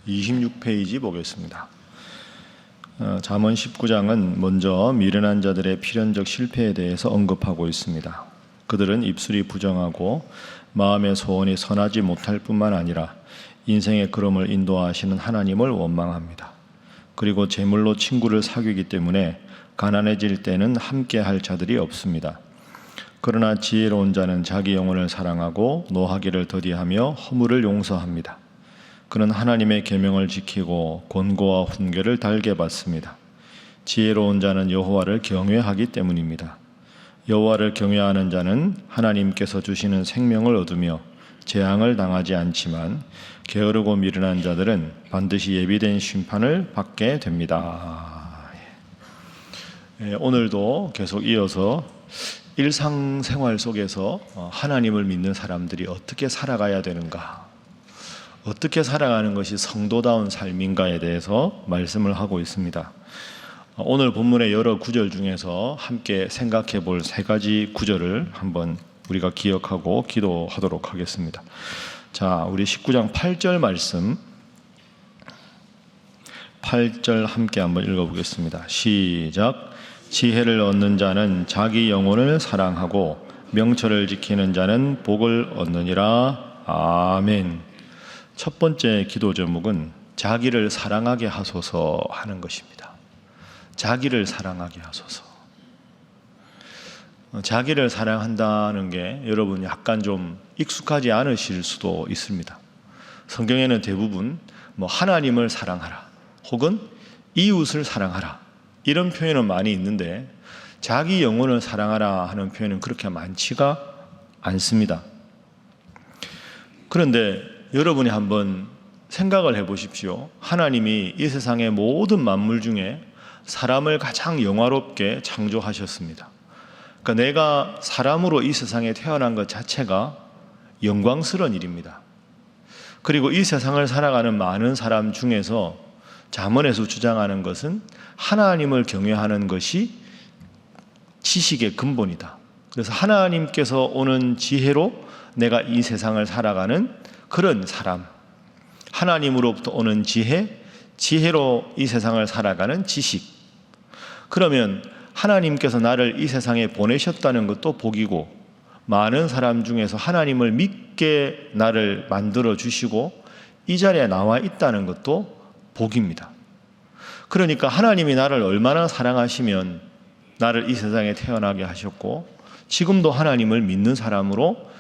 26페이지 보겠습니다. 잠언 19장은 먼저 미련한 자들의 필연적 실패에 대해서 언급하고 있습니다. 그들은 입술이 부정하고 마음의 소원이 선하지 못할 뿐만 아니라 인생의 걸음을 인도하시는 하나님을 원망합니다. 그리고 재물로 친구를 사귀기 때문에 가난해질 때는 함께할 자들이 없습니다. 그러나 지혜로운 자는 자기 영혼을 사랑하고 노하기를 더디하며 허물을 용서합니다. 그는 하나님의 계명을 지키고 권고와 훈계를 달게 받습니다. 지혜로운 자는 여호와를 경외하기 때문입니다. 여호와를 경외하는 자는 하나님께서 주시는 생명을 얻으며 재앙을 당하지 않지만 게으르고 미련한 자들은 반드시 예비된 심판을 받게 됩니다. 오늘도 계속 이어서 일상생활 속에서 하나님을 믿는 사람들이 어떻게 살아가야 되는가, 어떻게 살아가는 것이 성도다운 삶인가에 대해서 말씀을 하고 있습니다. 오늘 본문의 여러 구절 중에서 함께 생각해 볼 세 가지 구절을 한번 우리가 기억하고 기도하도록 하겠습니다. 자, 우리 19장 8절 말씀 8절 함께 한번 읽어보겠습니다. 시작. 지혜를 얻는 자는 자기 영혼을 사랑하고 명철을 지키는 자는 복을 얻느니라. 아멘. 첫 번째 기도 제목은 자기를 사랑하게 하소서 하는 것입니다. 자기를 사랑하게 하소서. 자기를 사랑한다는 게 여러분 약간 좀 익숙하지 않으실 수도 있습니다. 성경에는 대부분 하나님을 사랑하라 혹은 이웃을 사랑하라 이런 표현은 많이 있는데 자기 영혼을 사랑하라 하는 표현은 그렇게 많지가 않습니다. 그런데 여러분이 한번 생각을 해보십시오. 하나님이 이 세상의 모든 만물 중에 사람을 가장 영화롭게 창조하셨습니다. 그러니까 내가 사람으로 이 세상에 태어난 것 자체가 영광스러운 일입니다. 그리고 이 세상을 살아가는 많은 사람 중에서 잠언에서 주장하는 것은 하나님을 경외하는 것이 지식의 근본이다. 그래서 하나님께서 오는 지혜로 내가 이 세상을 살아가는 그런 사람, 하나님으로부터 오는 지혜, 지혜로 이 세상을 살아가는 지식. 그러면 하나님께서 나를 이 세상에 보내셨다는 것도 복이고, 많은 사람 중에서 하나님을 믿게 나를 만들어 주시고 이 자리에 나와 있다는 것도 복입니다. 그러니까 하나님이 나를 얼마나 사랑하시면 나를 이 세상에 태어나게 하셨고 지금도 하나님을 믿는 사람으로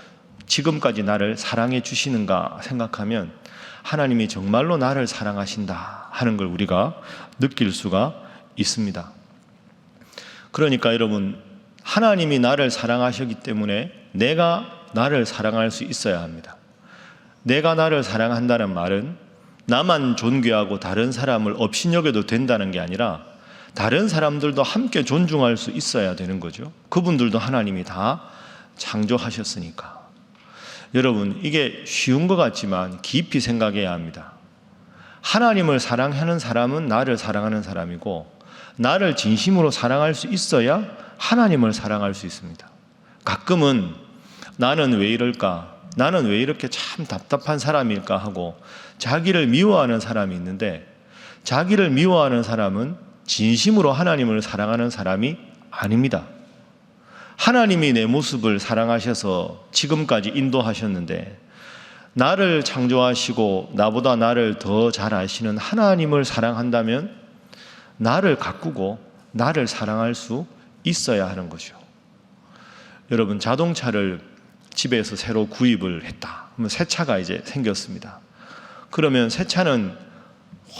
지금까지 나를 사랑해 주시는가 생각하면 하나님이 정말로 나를 사랑하신다 하는 걸 우리가 느낄 수가 있습니다. 그러니까 여러분, 하나님이 나를 사랑하셨기 때문에 내가 나를 사랑할 수 있어야 합니다. 내가 나를 사랑한다는 말은 나만 존귀하고 다른 사람을 업신여겨도 된다는 게 아니라 다른 사람들도 함께 존중할 수 있어야 되는 거죠. 그분들도 하나님이 다 창조하셨으니까. 여러분, 이게 쉬운 것 같지만 깊이 생각해야 합니다. 하나님을 사랑하는 사람은 나를 사랑하는 사람이고 나를 진심으로 사랑할 수 있어야 하나님을 사랑할 수 있습니다. 가끔은 나는 왜 이럴까? 나는 왜 이렇게 참 답답한 사람일까 하고 자기를 미워하는 사람이 있는데 자기를 미워하는 사람은 진심으로 하나님을 사랑하는 사람이 아닙니다. 하나님이 내 모습을 사랑하셔서 지금까지 인도하셨는데 나를 창조하시고 나보다 나를 더 잘 아시는 하나님을 사랑한다면 나를 가꾸고 나를 사랑할 수 있어야 하는 거죠. 여러분, 자동차를 집에서 새로 구입을 했다. 그러면 새 차가 이제 생겼습니다. 그러면 새 차는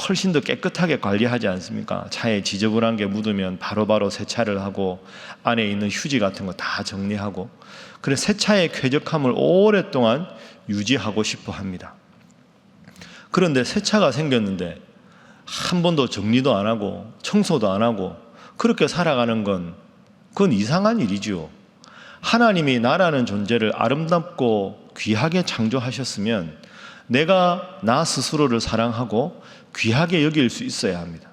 훨씬 더 깨끗하게 관리하지 않습니까? 차에 지저분한 게 묻으면 바로바로 세차를 하고 안에 있는 휴지 같은 거 다 정리하고, 그래서 새 차의 쾌적함을 오랫동안 유지하고 싶어 합니다. 그런데 새 차가 생겼는데 한 번도 정리도 안 하고 청소도 안 하고 그렇게 살아가는 그건 이상한 일이죠. 하나님이 나라는 존재를 아름답고 귀하게 창조하셨으면 내가 나 스스로를 사랑하고 귀하게 여길 수 있어야 합니다.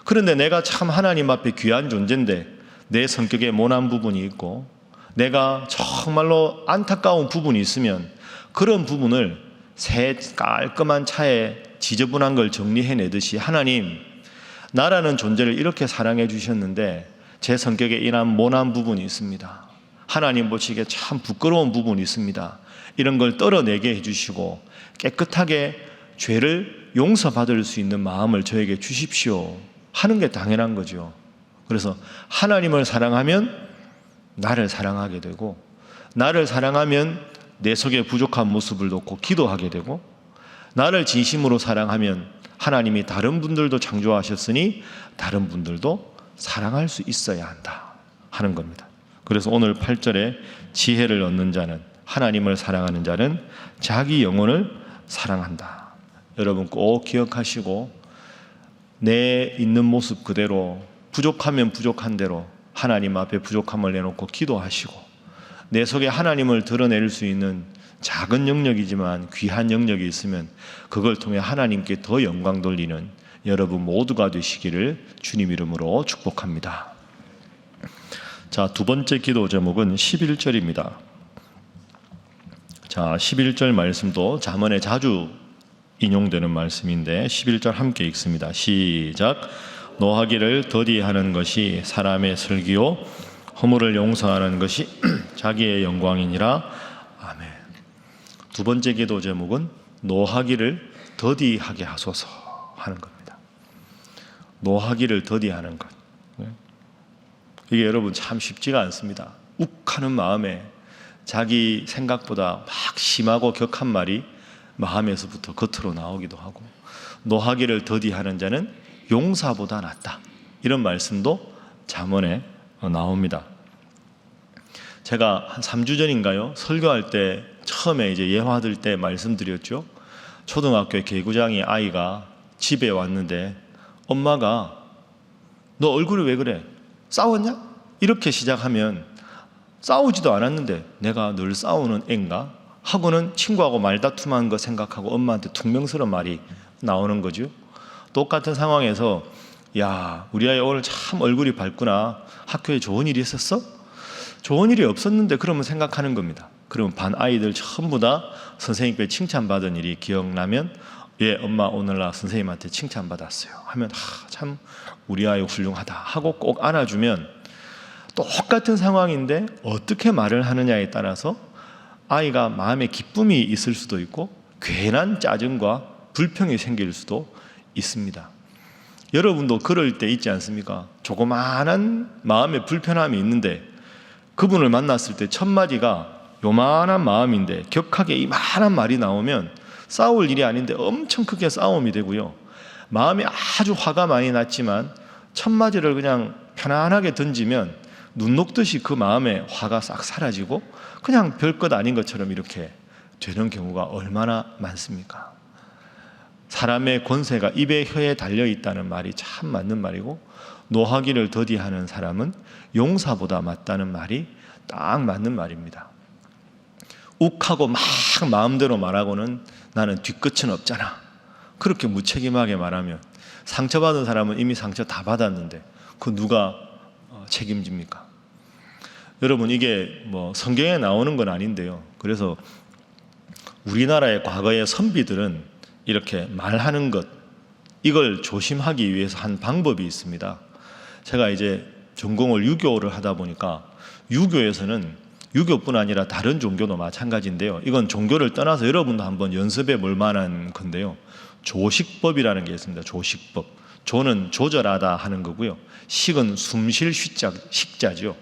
그런데 내가 참 하나님 앞에 귀한 존재인데 내 성격에 모난 부분이 있고 내가 정말로 안타까운 부분이 있으면 그런 부분을 새 깔끔한 차에 지저분한 걸 정리해내듯이 하나님, 나라는 존재를 이렇게 사랑해 주셨는데 제 성격에 이런 모난 부분이 있습니다. 하나님 보시기에 참 부끄러운 부분이 있습니다. 이런 걸 떨어내게 해주시고 깨끗하게 죄를 용서받을 수 있는 마음을 저에게 주십시오 하는 게 당연한 거죠. 그래서 하나님을 사랑하면 나를 사랑하게 되고, 나를 사랑하면 내 속에 부족한 모습을 놓고 기도하게 되고, 나를 진심으로 사랑하면 하나님이 다른 분들도 창조하셨으니 다른 분들도 사랑할 수 있어야 한다 하는 겁니다. 그래서 오늘 8절에 지혜를 얻는 자는, 하나님을 사랑하는 자는 자기 영혼을 사랑한다. 여러분 꼭 기억하시고 내 있는 모습 그대로, 부족하면 부족한 대로 하나님 앞에 부족함을 내놓고 기도하시고, 내 속에 하나님을 드러낼 수 있는 작은 영역이지만 귀한 영역이 있으면 그걸 통해 하나님께 더 영광 돌리는 여러분 모두가 되시기를 주님 이름으로 축복합니다. 자, 두 번째 기도 제목은 11절입니다. 자, 11절 말씀도 잠언에 자주 인용되는 말씀인데 11절 함께 읽습니다. 시작. 노하기를 더디하는 것이 사람의 슬기요 허물을 용서하는 것이 자기의 영광이니라. 아멘. 두 번째 기도 제목은 노하기를 더디하게 하소서 하는 겁니다. 노하기를 더디하는 것. 이게 여러분 참 쉽지가 않습니다. 욱하는 마음에 자기 생각보다 막 심하고 격한 말이 마음에서부터 겉으로 나오기도 하고, 노하기를 더디하는 자는 용사보다 낫다, 이런 말씀도 잠언에 나옵니다. 제가 한 3주 전인가요? 설교할 때 처음에 이제 예화 들 때 말씀드렸죠. 초등학교 개구장이 아이가 집에 왔는데 엄마가 너 얼굴이 왜 그래? 싸웠냐? 이렇게 시작하면 싸우지도 않았는데 내가 늘 싸우는 앤가? 하고는 친구하고 말다툼한 거 생각하고 엄마한테 퉁명스러운 말이 나오는 거죠. 똑같은 상황에서 야, 우리 아이 오늘 참 얼굴이 밝구나. 학교에 좋은 일이 있었어? 좋은 일이 없었는데 그러면 생각하는 겁니다. 그러면 반 아이들 전부 다 선생님께 칭찬받은 일이 기억나면 예, 엄마 오늘 나 선생님한테 칭찬받았어요 하면 참 우리 아이 훌륭하다 하고 꼭 안아주면, 똑같은 상황인데 어떻게 말을 하느냐에 따라서 아이가 마음에 기쁨이 있을 수도 있고 괜한 짜증과 불평이 생길 수도 있습니다. 여러분도 그럴 때 있지 않습니까? 조그마한 마음에 불편함이 있는데 그분을 만났을 때 첫 마디가 요만한 마음인데 격하게 이만한 말이 나오면 싸울 일이 아닌데 엄청 크게 싸움이 되고요. 마음이 아주 화가 많이 났지만 첫 마디를 그냥 편안하게 던지면 눈 녹듯이 그 마음의 화가 싹 사라지고 그냥 별것 아닌 것처럼 이렇게 되는 경우가 얼마나 많습니까? 사람의 권세가 입에 혀에 달려있다는 말이 참 맞는 말이고, 노하기를 더디하는 사람은 용사보다 맞다는 말이 딱 맞는 말입니다. 욱하고 막 마음대로 말하고는 나는 뒤끝은 없잖아, 그렇게 무책임하게 말하면 상처받은 사람은 이미 상처 다 받았는데 그 누가 책임집니까? 여러분 이게 뭐 성경에 나오는 건 아닌데요. 그래서 우리나라의 과거의 선비들은 이렇게 말하는 것, 이걸 조심하기 위해서 한 방법이 있습니다. 제가 이제 전공을 유교를 하다 보니까 유교에서는 유교뿐 아니라 다른 종교도 마찬가지인데요. 이건 종교를 떠나서 여러분도 한번 연습해 볼 만한 건데요. 조식법이라는 게 있습니다. 조식법. 조는 조절하다 하는 거고요. 식은 숨쉴 식자죠.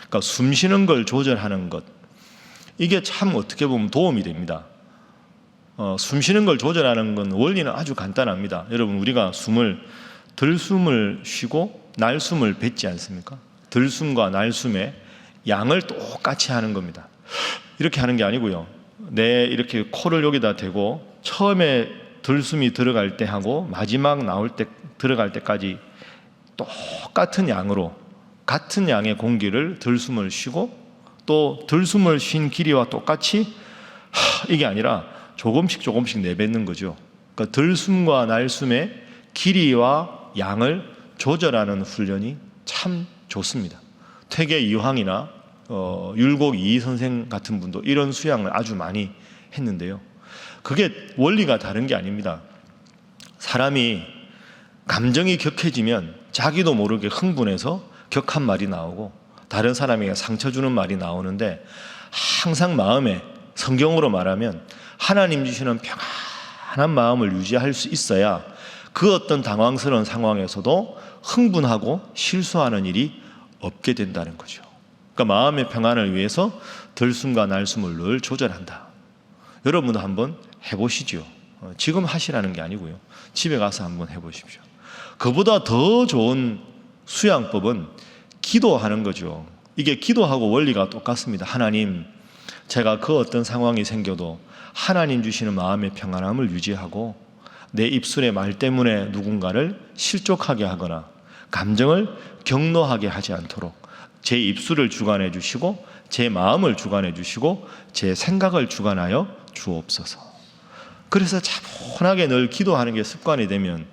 그러니까 숨 쉬는 걸 조절하는 것. 이게 참 어떻게 보면 도움이 됩니다. 숨 쉬는 걸 조절하는 건 원리는 아주 간단합니다. 여러분 우리가 들숨을 쉬고 날숨을 뱉지 않습니까? 들숨과 날숨의 양을 똑같이 하는 겁니다. 이렇게 하는 게 아니고요. 이렇게 코를 여기다 대고 처음에 들숨이 들어갈 때 하고 마지막 들어갈 때까지 똑같은 양으로, 같은 양의 공기를 들숨을 쉬고 또 들숨을 쉰 길이와 똑같이 이게 아니라 조금씩 내뱉는 거죠. 그러니까 들숨과 날숨의 길이와 양을 조절하는 훈련이 참 좋습니다. 퇴계 이황이나 율곡 이희 선생 같은 분도 이런 수양을 아주 많이 했는데요. 그게 원리가 다른 게 아닙니다. 사람이 감정이 격해지면 자기도 모르게 흥분해서 격한 말이 나오고 다른 사람에게 상처 주는 말이 나오는데, 항상 마음에 성경으로 말하면 하나님 주시는 평안한 마음을 유지할 수 있어야 그 어떤 당황스러운 상황에서도 흥분하고 실수하는 일이 없게 된다는 거죠. 그러니까 마음의 평안을 위해서 들숨과 날숨을 늘 조절한다. 여러분도 한번 해보시죠. 지금 하시라는 게 아니고요. 집에 가서 한번 해보십시오. 그보다 더 좋은 수양법은 기도하는 거죠. 이게 기도하고 원리가 똑같습니다. 하나님, 제가 그 어떤 상황이 생겨도 하나님 주시는 마음의 평안함을 유지하고 내 입술의 말 때문에 누군가를 실족하게 하거나 감정을 격노하게 하지 않도록 제 입술을 주관해 주시고 제 마음을 주관해 주시고 제 생각을 주관하여 주옵소서. 그래서 차분하게 늘 기도하는 게 습관이 되면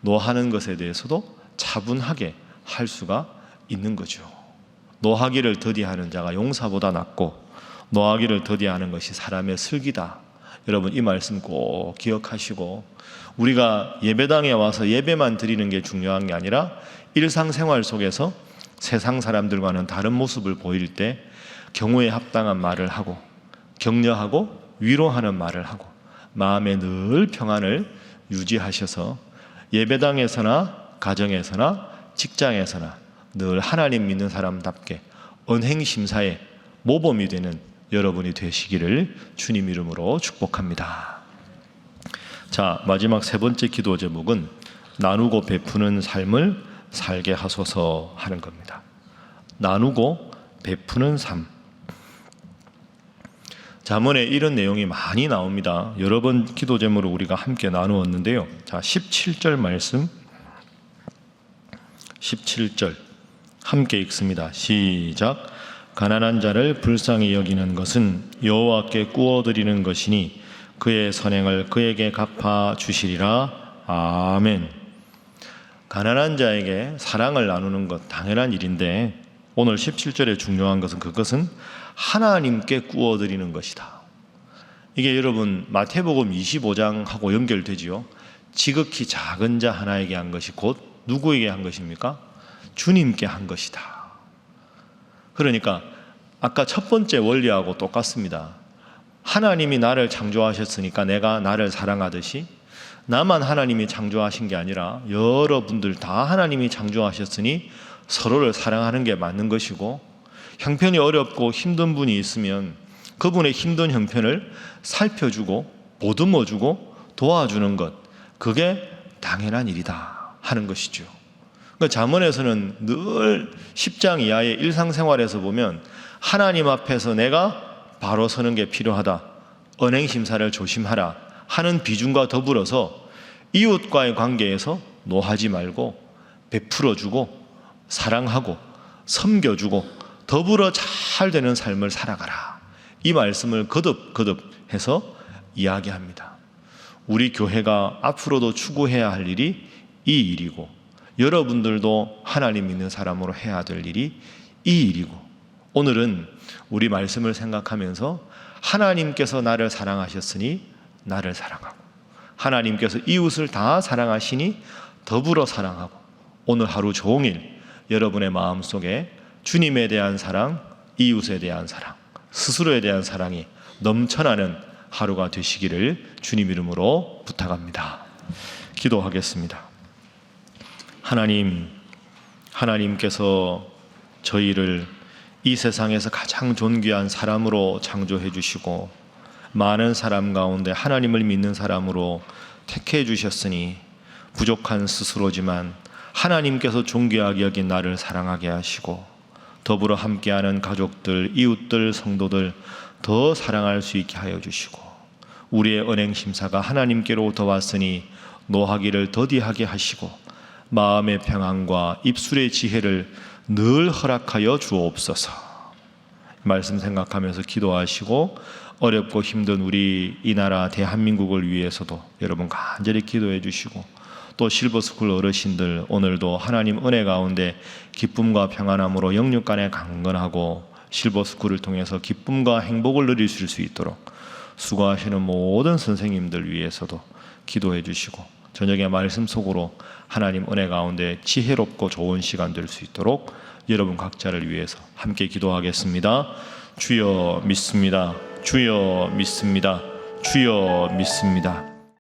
노하는 것에 대해서도 차분하게 할 수가 있는 거죠. 노하기를 더디하는 자가 용사보다 낫고 노하기를 더디하는 것이 사람의 슬기다. 여러분, 이 말씀 꼭 기억하시고, 우리가 예배당에 와서 예배만 드리는 게 중요한 게 아니라 일상생활 속에서 세상 사람들과는 다른 모습을 보일 때 경우에 합당한 말을 하고 격려하고 위로하는 말을 하고 마음에 늘 평안을 유지하셔서 예배당에서나 가정에서나 직장에서나 늘 하나님 믿는 사람답게 언행심사의 모범이 되는 여러분이 되시기를 주님 이름으로 축복합니다. 자, 마지막 세 번째 기도 제목은 나누고 베푸는 삶을 살게 하소서 하는 겁니다. 나누고 베푸는 삶. 잠언에 이런 내용이 많이 나옵니다. 여러 번 기도 제목을 우리가 함께 나누었는데요. 자, 17절 말씀, 17절 함께 읽습니다. 시작. 가난한 자를 불쌍히 여기는 것은 여호와께 구워드리는 것이니 그의 선행을 그에게 갚아 주시리라. 아멘. 가난한 자에게 사랑을 나누는 것 당연한 일인데, 오늘 17절에 중요한 것은 그것은 하나님께 구워드리는 것이다. 이게 여러분 마태복음 25장하고 연결되지요. 지극히 작은 자 하나에게 한 것이 곧 누구에게 한 것입니까? 주님께 한 것이다. 그러니까 아까 첫 번째 원리하고 똑같습니다. 하나님이 나를 창조하셨으니까 내가 나를 사랑하듯이 나만 하나님이 창조하신 게 아니라 여러분들 다 하나님이 창조하셨으니 서로를 사랑하는 게 맞는 것이고, 형편이 어렵고 힘든 분이 있으면 그분의 힘든 형편을 살펴주고 보듬어주고 도와주는 것, 그게 당연한 일이다 하는 것이죠. 그러니까 잠언에서는 늘 10장 이하의 일상생활에서 보면 하나님 앞에서 내가 바로 서는 게 필요하다, 언행심사를 조심하라 하는 비중과 더불어서 이웃과의 관계에서 노하지 말고 베풀어주고 사랑하고 섬겨주고 더불어 잘 되는 삶을 살아가라, 이 말씀을 거듭해서 이야기합니다. 우리 교회가 앞으로도 추구해야 할 일이 이 일이고, 여러분들도 하나님 믿는 사람으로 해야 될 일이 이 일이고, 오늘은 우리 말씀을 생각하면서 하나님께서 나를 사랑하셨으니 나를 사랑하고, 하나님께서 이웃을 다 사랑하시니 더불어 사랑하고, 오늘 하루 종일 여러분의 마음속에 주님에 대한 사랑, 이웃에 대한 사랑, 스스로에 대한 사랑이 넘쳐나는 하루가 되시기를 주님 이름으로 부탁합니다. 기도하겠습니다. 하나님께서 저희를 이 세상에서 가장 존귀한 사람으로 창조해 주시고 많은 사람 가운데 하나님을 믿는 사람으로 택해 주셨으니 부족한 스스로지만 하나님께서 존귀하게 여긴 나를 사랑하게 하시고 더불어 함께하는 가족들, 이웃들, 성도들 더 사랑할 수 있게 하여 주시고, 우리의 언행심사가 하나님께로 더 왔으니 노하기를 더디하게 하시고 마음의 평안과 입술의 지혜를 늘 허락하여 주옵소서. 말씀 생각하면서 기도하시고, 어렵고 힘든 우리 이 나라 대한민국을 위해서도 여러분 간절히 기도해 주시고, 또 실버스쿨 어르신들 오늘도 하나님 은혜 가운데 기쁨과 평안함으로 영육간에 강건하고 실버스쿨을 통해서 기쁨과 행복을 누리실 수 있도록 수고하시는 모든 선생님들 위해서도 기도해 주시고, 저녁의 말씀 속으로 하나님 은혜 가운데 지혜롭고 좋은 시간 될 수 있도록 여러분 각자를 위해서 함께 기도하겠습니다. 주여 믿습니다. 주여 믿습니다. 주여 믿습니다.